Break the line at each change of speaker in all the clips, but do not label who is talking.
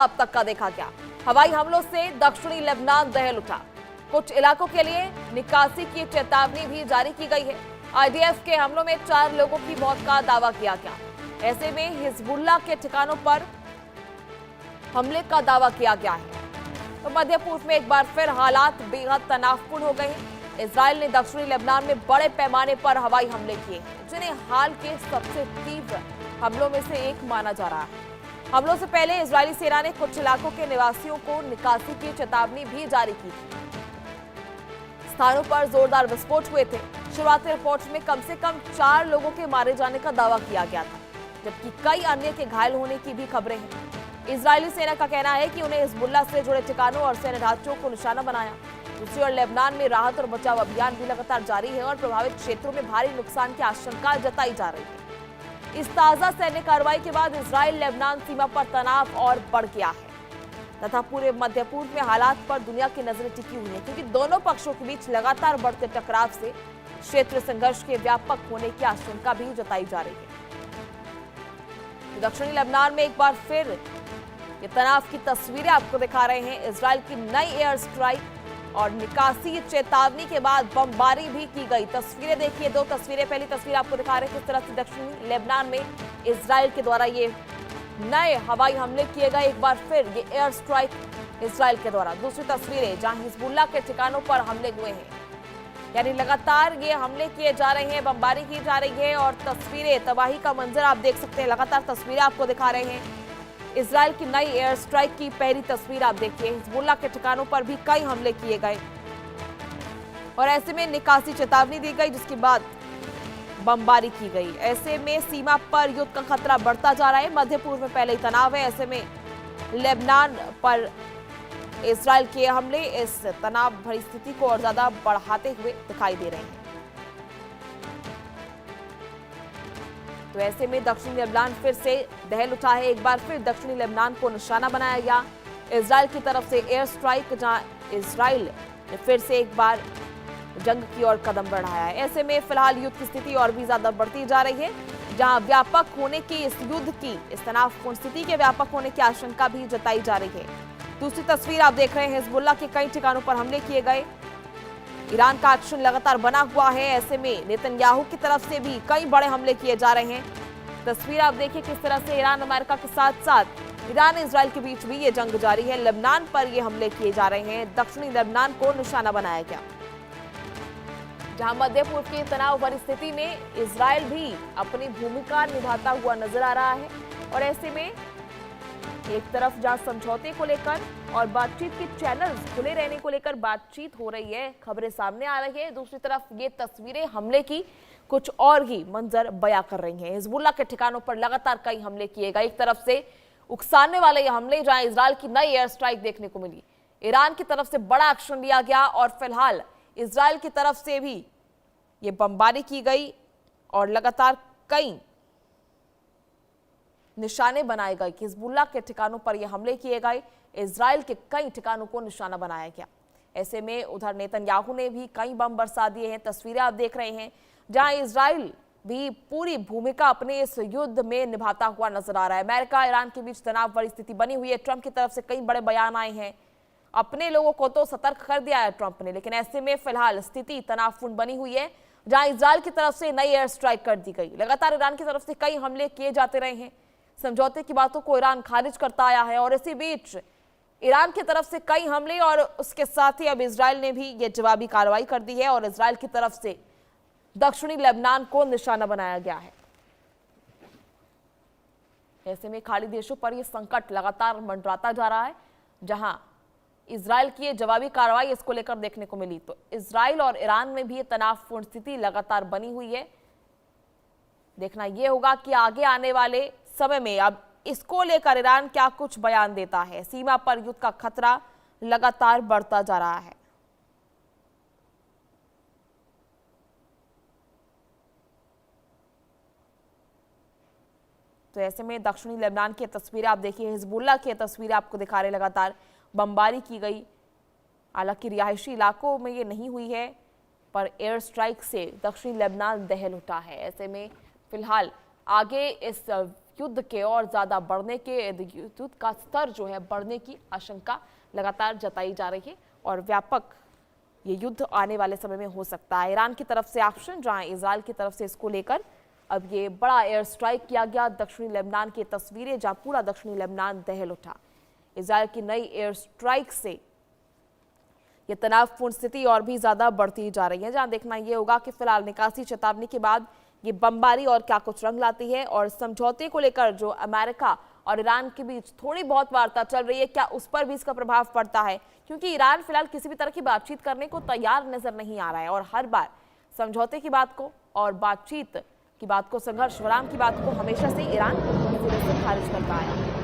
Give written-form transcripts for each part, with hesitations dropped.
अब तक का देखा गया। हवाई हमलों से दक्षिणी लेबनान दहल उठा। कुछ इलाकों के लिए निकासी की चेतावनी भी जारी की गई है। आईडीएफ के हमलों में 4 लोगों की मौत का दावा किया गया। ऐसे में हिजबुल्लाह के ठिकानों पर हमले का दावा किया गया है। तो मध्य पूर्व में एक बार फिर हालात बेहद तनावपूर्ण हो गए हैं। इजराइल ने दक्षिणी लेबनान में बड़े पैमाने पर हवाई हमले किए हैं, जिन्हें हाल के सबसे तीव्र हमलों में से एक माना जा रहा है। हमलों से पहले इजरायली सेना ने कुछ इलाकों के निवासियों को निकासी की चेतावनी भी जारी की थी। स्थानों पर जोरदार विस्फोट हुए थे। शुरुआती रिपोर्ट्स में कम से कम 4 लोगों के मारे जाने का दावा किया गया था, जबकि कई अन्य के घायल होने की भी खबरें हैं। इजरायली सेना का कहना है कि उन्हें हिजबुल्लाह से जुड़े ठिकानों और सैन्य ढांचों को निशाना बनाया। दूसरी ओर लेबनान में राहत और बचाव अभियान भी लगातार जारी है और प्रभावित क्षेत्रों में भारी नुकसान की आशंका जताई जा रही है। इस ताजा सैन्य कार्रवाई के बाद इजराइल लेबनान सीमा पर तनाव और बढ़ गया है तथा पूरे मध्य पूर्व में हालात पर दुनिया की नजरें टिकी हुई हैं, क्योंकि दोनों पक्षों के बीच लगातार बढ़ते टकराव से क्षेत्र संघर्ष के व्यापक होने की आशंका भी जताई जा रही है। दक्षिणी लेबनान में एक बार फिर ये तनाव की तस्वीरें आपको दिखा रहे हैं। इजराइल की नई एयर स्ट्राइक और निकासी चेतावनी के बाद बमबारी भी की गई। तस्वीरें देखिए, 2 तस्वीरें। पहली तस्वीर आपको दिखा रहे हैं किस तरह से दक्षिणी लेबनान में इजराइल के द्वारा ये नए हवाई हमले किए गए। एक बार फिर ये एयर स्ट्राइक इजराइल के द्वारा। दूसरी तस्वीरें जहां हिजबुल्लाह के ठिकानों पर हमले हुए हैं, यानी लगातार ये हमले किए जा रहे हैं, बमबारी की जा रही है और तस्वीरें, तबाही का मंजर आप देख सकते हैं। लगातार तस्वीरें आपको दिखा रहे हैं। इजराइल की नई एयर स्ट्राइक की पहली तस्वीर आप देखिए। हिजबुल्लाह के ठिकानों पर भी कई हमले किए गए और ऐसे में निकासी चेतावनी दी गई, जिसके बाद बमबारी की गई। ऐसे में सीमा पर युद्ध का खतरा बढ़ता जा रहा है। मध्य पूर्व में पहले ही तनाव है, ऐसे में लेबनान पर इजराइल के हमले इस तनाव भरी स्थिति को और ज्यादा बढ़ाते हुए दिखाई दे रहे हैं। तो ऐसे में दक्षिणी लेबनान फिर से दहल उठा है। एक बार फिर दक्षिणी लेबनान को निशाना बनाया गया इजराइल की तरफ से एयर स्ट्राइक, जहां इजराइल ने फिर से एक बार जंग की ओर कदम बढ़ाया है। ऐसे में फिलहाल युद्ध की स्थिति और भी ज्यादा बढ़ती जा रही है, जहां व्यापक होने की इस युद्ध की, इस तनावपूर्ण स्थिति के व्यापक होने की आशंका भी जताई जा रही है। दूसरी तस्वीर आप देख रहे हैं, हिजबुल्लाह के कई ठिकानों पर हमले किए गए। ईरान का एक्शन लगातार बना हुआ है। ऐसे में नेतन्याहू की तरफ से भी कई बड़े हमले किए जा रहे हैं। तस्वीर आप देखिए किस तरह से ईरान अमेरिका के साथ साथ ईरान इजराइल के बीच भी ये जंग जारी है। लेबनान पर ये हमले किए जा रहे हैं। दक्षिणी लेबनान को निशाना बनाया गया, जहां मध्य पूर्व की तनाव भरी स्थिति में इजराइल भी अपनी भूमिका निभाता हुआ नजर आ रहा है। और ऐसे में एक तरफ जहां समझौते को लेकर और बातचीत के चैनल्स खुले रहने को लेकर बातचीत हो रही है, खबरें सामने आ रही है, दूसरी तरफ ये तस्वीरें हमले की कुछ और ही मंजर बयां कर रही हैं। हिजबुल्लाह के ठिकानों पर लगातार कई हमले किए गए। एक तरफ से उकसाने वाले ये हमले, जहां इजराइल की नई एयर स्ट्राइक देखने को मिली, ईरान की तरफ से बड़ा एक्शन लिया गया और फिलहाल इजराइल की तरफ से भी ये बमबारी की गई और लगातार कई निशाने बनाए गए। हिजबुल्लाह के ठिकानों पर यह हमले किए गए, इजराइल के कई ठिकानों को निशाना बनाया गया। ऐसे में उधर नेतन्याहू ने भी कई बम बरसा दिए हैं। तस्वीरें आप देख रहे हैं, जहां इजराइल भी पूरी भूमिका अपने इस युद्ध में निभाता हुआ नजर आ रहा है। अमेरिका ईरान के बीच तनाव भरी स्थिति बनी हुई है। ट्रंप की तरफ से कई बड़े बयान आए हैं। अपने लोगों को तो सतर्क कर दिया है ट्रंप ने, लेकिन ऐसे में फिलहाल स्थिति तनावपूर्ण बनी हुई है, जहां इजराइल की तरफ से नई एयर स्ट्राइक कर दी गई। लगातार ईरान की तरफ से कई हमले किए जाते रहे हैं। समझौते की बातों को ईरान खारिज करता आया है और इसी बीच ईरान की तरफ से कई हमले और उसके साथ ही अब इजराइल ने भी ये जवाबी कार्रवाई कर दी है और इजराइल की तरफ से दक्षिणी लेबनान को निशाना बनाया गया है। ऐसे में खाड़ी देशों पर यह संकट लगातार मंडराता जा रहा है, जहां इजराइल की ये जवाबी कार्रवाई इसको लेकर देखने को मिली। तो इजराइल और ईरान में भी ये तनावपूर्ण स्थिति लगातार बनी हुई है। देखना यह होगा कि आगे आने वाले समय में अब इसको लेकर ईरान क्या कुछ बयान देता है। सीमा पर युद्ध का खतरा लगातार बढ़ता जा रहा है। तो ऐसे में दक्षिणी लेबनान की तस्वीरें आप देखिए, हिजबुल्लाह की तस्वीरें आपको दिखा रहे, लगातार बमबारी की गई। हालांकि रिहायशी इलाकों में ये नहीं हुई है, पर एयर स्ट्राइक से दक्षिणी लेबनान दहल उठा है। ऐसे में फिलहाल आगे इस युद्ध के और ज्यादा बढ़ने के, युद्ध का स्तर जो है बढ़ने की आशंका लगातार जताई जा रही है और व्यापक ये युद्ध आने वाले समय में हो सकता है। ईरान की तरफ से एक्शन, जहां इजराइल की तरफ से इसको लेकर अब ये बड़ा एयर स्ट्राइक किया गया। दक्षिणी लेबनान की तस्वीरें, जहां पूरा दक्षिणी लेबनान दहल उठा। इजराइल की नई एयर स्ट्राइक से ये तनावपूर्ण स्थिति और भी ज्यादा बढ़ती जा रही है। जहां देखना यह होगा कि फिलहाल निकासी चेतावनी के बाद ये बमबारी और क्या कुछ रंग लाती है, और समझौते को लेकर जो अमेरिका और ईरान के बीच थोड़ी बहुत वार्ता चल रही है, क्या उस पर भी इसका प्रभाव पड़ता है, क्योंकि ईरान फिलहाल किसी भी तरह की बातचीत करने को तैयार नजर नहीं आ रहा है और हर बार समझौते की बात को और बातचीत की बात को, संघर्ष विराम की बात को हमेशा से ईरान सिरे से खारिज करता आया है।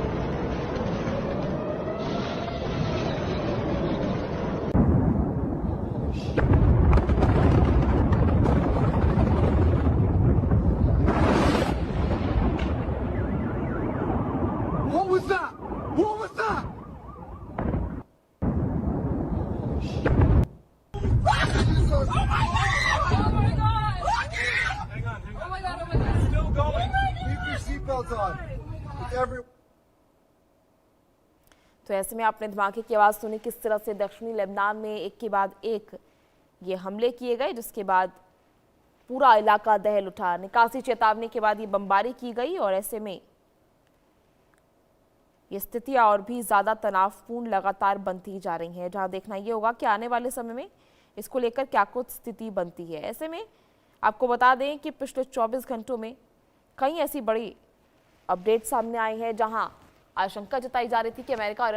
What was that? What was that? Oh my God! Oh my God! Hang on. Oh my God! Oh my God! Still going. Keep your seatbelts on.
तो ऐसे में आपने धमाके की आवाज सुनी, किस तरह से दक्षिणी लेबनान में एक के बाद एक ये हमले किए गए, जिसके बाद पूरा इलाका दहल उठा। निकासी चेतावनी के बाद ये बमबारी की गई और ऐसे में ये स्थितियां और भी ज्यादा तनावपूर्ण लगातार बनती जा रही हैं। जहां देखना ये होगा कि आने वाले समय में इसको लेकर क्या कुछ स्थिति बनती है। ऐसे में आपको बता दें कि पिछले 24 घंटों में कई ऐसी बड़ी अपडेट सामने आई है, जहां आशंका जताई जा रही थी कि अमेरिका और